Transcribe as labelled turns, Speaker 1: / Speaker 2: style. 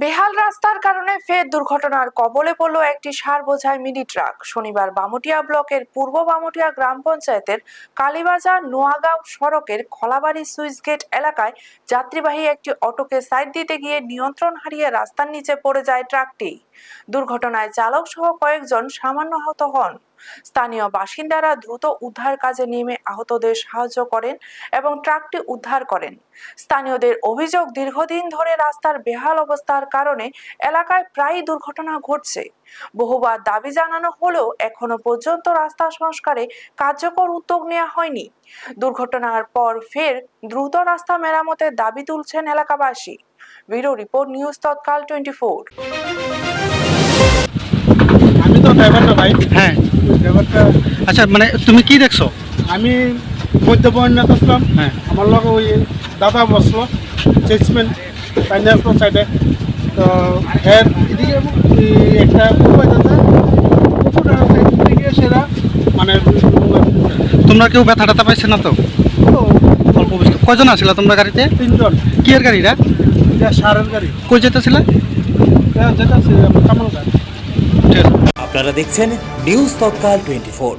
Speaker 1: বেহাল রাস্তার কারণে ফের দুর্ঘটনার কবলে পড়ল একটি সার বোঝাই মিনি ট্রাক। শনিবার বামুটিয়া ব্লকের পূর্ব বামুটিয়া গ্রাম পঞ্চায়েতের কালীবাজার নোয়াগাঁও সড়কের খলাবাড়ি সুইচ গেট এলাকায় যাত্রীবাহী একটি অটোকে সাইড দিতে গিয়ে নিয়ন্ত্রণ হারিয়ে রাস্তার নিচে পড়ে যায় ট্রাকটি। দুর্ঘটনায় চালক সহ কয়েকজন সামান্য আহত হন। স্থানীয় বাসিন্দারা দ্রুত উদ্ধার কাজে নেমে আহতদের সাহায্য করেন এবং ট্রাকটি উদ্ধার করেন। স্থানীয়দের অভিযোগ, দীর্ঘদিন ধরে রাস্তার বেহাল অবস্থার কারণে এলাকায় প্রায়ই দুর্ঘটনা ঘটছে। বহুবার দাবি জানানো হলেও এখনো পর্যন্ত রাস্তা সংস্কারে কার্যকর উদ্যোগ নেওয়া হয়নি। দুর্ঘটনার পর ফের দ্রুত রাস্তা মেরামতের দাবি তুলছেন এলাকাবাসী। ব্যুরো রিপোর্ট, নিউজ তৎকাল 24।
Speaker 2: আমি তো ড্রাইভার না ভাই।
Speaker 3: হ্যাঁ,
Speaker 2: ড্রাইভারটা
Speaker 3: আচ্ছা, মানে তুমি কি দেখছো?
Speaker 2: আমি মধ্যপর্ণাতে আসলাম।
Speaker 3: হ্যাঁ,
Speaker 2: আমার লগে ওই দাদা বসলো চেসমেন্ট ফাইন্যান্সের সাইডে। তো এর এদিকে একটা কুকুর আছে, কুকুরটা সাইড থেকে সেরা মানে
Speaker 3: তোমরা কেউ ব্যথা ট্যাথা পাইছে না তো? অল্প বুঝতে কয়জন আসছিল তোমরা গাড়িতে?
Speaker 2: 3 জন।
Speaker 3: কি এর গাড়িটা?
Speaker 2: এটা সারের গাড়ি।
Speaker 3: কই যেতেছিল?
Speaker 2: যেটা আছে কামাল গাড়ি।
Speaker 3: ঠিক আছে।
Speaker 4: আপনারা দেখছেন নিউজ তৎকাল 24।